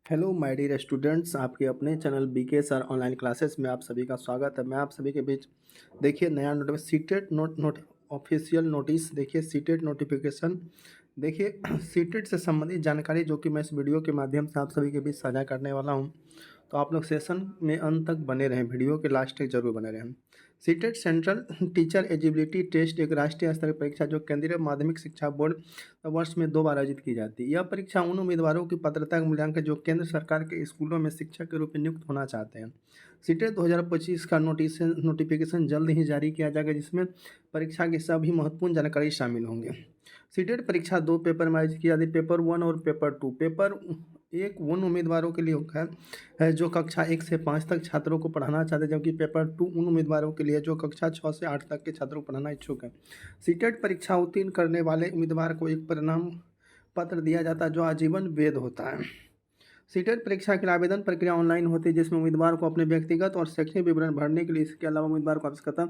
Hello my dear students, आपके अपने channel BK sir online classes में आप सभी का स्वागत है। मैं आप सभी के बीच देखिए नया note CTET note official notice देखिए सीटेट नोटिफिकेशन देखिए सीटेट से संबंधित जानकारी जो कि मैं इस वीडियो के माध्यम से आप सभी के बीच साझा करने वाला हूं। तो आप लोग सेशन में अंत तक बने रहें, वीडियो के लास्ट तक जरूर बने रहें। CTET central teacher eligibility test एक राष्ट्रीय स्तर की परीक्षा जो केंद्रीय माध्यमिक शिक्षा बोर्ड वर्ष में 2 बार आयोजित की जाती है। यह परीक्षा उन उम्मीदवारों की पात्रता का मूल्यांकन जो केंद्र सरकार के स्कूलों में शिक्षक के रूप में नियुक्त होना चाहते हैं। सीटेट 2025 का नोटिफिकेशन जल्द ही जारी किया जाएगा, जिसमें परीक्षा की सभी महत्वपूर्ण जानकारी शामिल होंगे। सीटेट परीक्षा 2 पेपर में आयोजित की जाती है, पेपर 1 और पेपर 2। पेपर 1 उन उम्मीदवारों के लिए होगा है जो कक्षा 1 से 5 तक छात्रों को पढ़ाना चाहते हैं, जबकि पेपर 2 उन उम्मीदवारों के लिए जो कक्षा 6 से 8 तक के छात्रों को पढ़ाना इच्छुक है। सीटेट परीक्षा उत्तीर्ण करने वाले उम्मीदवार को एक परिणाम पत्र दिया जाता है जो आजीवन वैध होता है। सीटेट परीक्षा के लिए आवेदन प्रक्रिया ऑनलाइन होती है, जिसमें उम्मीदवार को अपने व्यक्तिगत और शैक्षणिक विवरण भरने के लिए इसके अलावा उम्मीदवार को आवश्यकता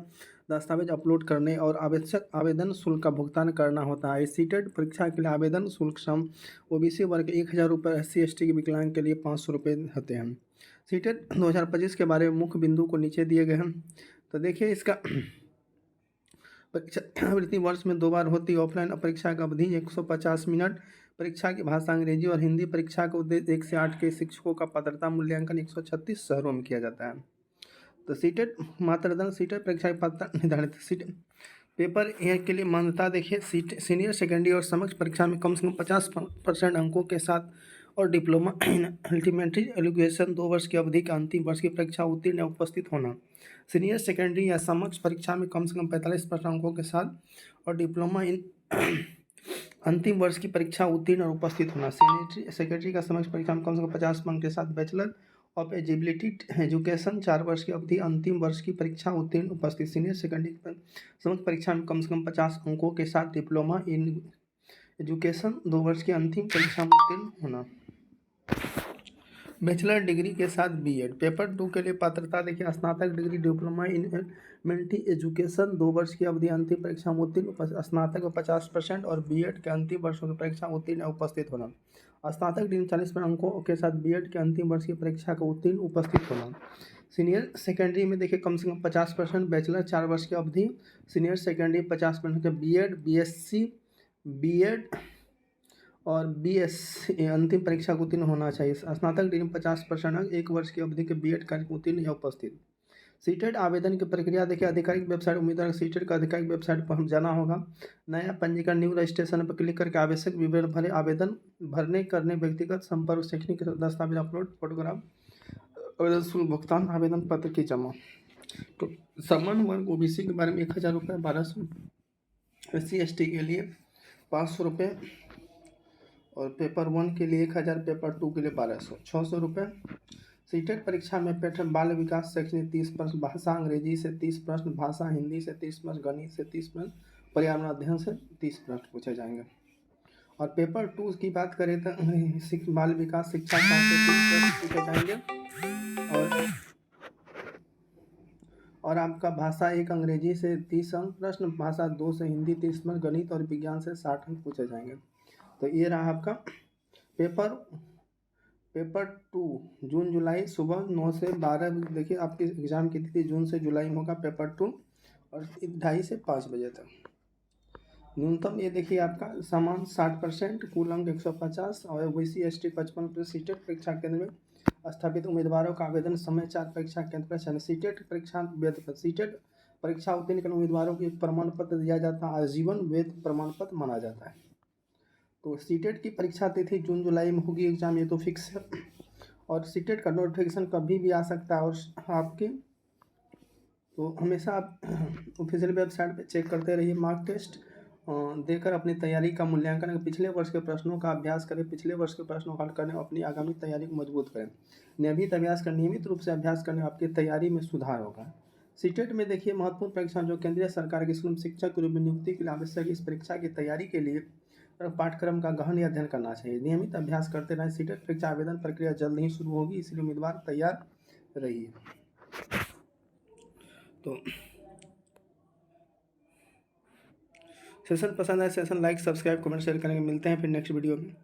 दस्तावेज अपलोड करने और आवश्यक आवेदन शुल्क का भुगतान करना होता है। सीटेट परीक्षा के लिए आवेदन शुल्क सम ओबीसी वर्ग 1000 रुपये, SC ST के विकलांग के लिए 500 रुपये होते हैं। सीटेट 2025 के बारे में मुख्य बिंदु को नीचे दिए गए हैं। तो देखिए इसका परीक्षा आवृत्ति वर्ष में 2 बार होती है। ऑफलाइन परीक्षा की अवधि 150 मिनट। परीक्षा की भाषा अंग्रेजी और हिंदी। परीक्षा का उद्देश्य 1 से 8 के शिक्षकों का पात्रता मूल्यांकन 136 शहरों में किया जाता है। तो सीटेट मात्रदंड सीटेट परीक्षा की पात्रता निर्धारित सीट पेपर एक के लिए मान्यता देखिए सीट सीनियर सेकेंडरी और समक्ष परीक्षा में कम से कम 50% अंकों के साथ और डिप्लोमा इन अल्टीमेटरी एजुकेशन 2 वर्ष की अवधि के अंतिम वर्ष की परीक्षा उत्तीर्ण या उपस्थित होना। सीनियर सेकेंडरी या समक्ष परीक्षा में कम से कम 45% अंकों के साथ और डिप्लोमा इन अंतिम वर्ष की परीक्षा उत्तीर्ण और उपस्थित होना। सीनियर सेकेंडरी का समक्ष परीक्षा में कम से कम 50 अंक के साथ बैचलर ऑफ एलिजिबिलिटी एजुकेशन 4 वर्ष की अवधि अंतिम वर्ष की परीक्षा उत्तीर्ण उपस्थित। सीनियर सेकेंडरी समक्ष परीक्षा में कम से कम 50 अंकों के साथ डिप्लोमा इन एजुकेशन 2 वर्ष की अंतिम परीक्षा में उत्तीर्ण होना। बैचलर डिग्री के साथ बीएड। पेपर 2 के लिए पात्रता देखिए स्नातक degree diploma in elementary education 2 वर्ष की अवधि अंतिम परीक्षा में उत्तीर्ण स्नातक 50% और बीएड के अंतिम वर्षों की परीक्षा उत्तीर्ण उपस्थित होना। स्नातक डिग्री 40% अंकों के साथ बीएड के अंतिम वर्ष की परीक्षा का उत्तीर्ण उपस्थित होना। सीनियर सेकेंडरी में देखिए कम से कम 50%, बैचलर 4 वर्ष की अवधि, सीनियर सेकेंडरी 50% के बीएड, बीएससी, बीएड और बीएससी अंतिम परीक्षा को उत्तीर्ण होना चाहिए। स्नातक डिग्री में 50% अंक 1 वर्ष की अवधि के बीएड कार्य को उत्तीर्ण या उपस्थित। सीटेट आवेदन की प्रक्रिया देखिए आधिकारिक वेबसाइट उम्मीदवार सीटेट का आधिकारिक वेबसाइट पर हम जाना होगा। नया पंजीकरण न्यू रजिस्ट्रेशन पर क्लिक करके आवश्यक विवरण भरे, आवेदन भरने करने व्यक्तिगत संपर्क, शैक्षणिक दस्तावेज अपलोड, फोटोग्राफ, आवेदन शुल्क भुगतान, आवेदन पत्र की जमा। तो सामान्य वर्ग ओबीसी के बारे में 1000 रुपये, 1200, SC ST के लिए 500 रुपये और पेपर 1 के लिए 1000, पेपर 2 के लिए 1200, 600 रुपये। सीटेट परीक्षा में पैटर्न बाल विकास शैक्षणिक 30 प्रश्न, भाषा अंग्रेजी से 30 प्रश्न, भाषा हिंदी से 30 प्रश्न, गणित से 30 प्रश्न, पर्यावरण अध्ययन से 30 प्रश्न पूछे जाएंगे। और पेपर 2 की बात करें तो बाल विकास शिक्षा से 30 प्रश्न पूछे जाएंगे और आपका भाषा 1 अंग्रेजी से 30 अंक प्रश्न, भाषा 2 से हिंदी 30 प्रश्न, गणित और विज्ञान से 60 अंक पूछे जाएंगे। तो ये रहा आपका पेपर 2 जून जुलाई सुबह 9 से 12। देखिए आपकी एग्ज़ाम की तिथि जून से जुलाई में होगा पेपर 2 और 2:30 से 5 बजे तक। न्यूनतम ये देखिए आपका समान 60%, कुल अंक 150 और OBC ST 55%। सीटेट परीक्षा केंद्र में स्थापित उम्मीदवारों का आवेदन समय 4 परीक्षा केंद्र पर चयन। सीटेट परीक्षा उत्तीर्ण करने उम्मीदवारों को एक प्रमाण पत्र दिया जाता है, आजीवन वैध प्रमाण पत्र माना जाता है। तो सीटेट की परीक्षा तिथि जून जुलाई में होगी एग्ज़ाम, ये तो फिक्स है। और सीटेट का नोटिफिकेशन कभी भी आ सकता है और आपके तो हमेशा आप ऑफिशियल वेबसाइट पे चेक करते रहिए। मार्क टेस्ट देकर अपनी तैयारी का मूल्यांकन करें, पिछले वर्ष के प्रश्नों का अभ्यास करें, पिछले वर्ष के प्रश्नों को हल करने और अपनी आगामी तैयारी को मजबूत करें। नियमित रूप से अभ्यास करने आपकी तैयारी में सुधार होगा। सीटेट में देखिए महत्वपूर्ण परीक्षा जो केंद्रीय सरकार के स्कूल शिक्षक के रूप में नियुक्ति के लिए आवश्यक इस परीक्षा की तैयारी के लिए पाठ्यक्रम का गहन अध्ययन करना चाहिए। नियमित अभ्यास करते रहें। सीटेट परीक्षा आवेदन प्रक्रिया जल्द ही शुरू होगी, इसलिए उम्मीदवार तैयार रहिए। तो सेशन पसंद आए session like, subscribe, comment, share करेंगे। मिलते हैं फिर नेक्स्ट वीडियो में।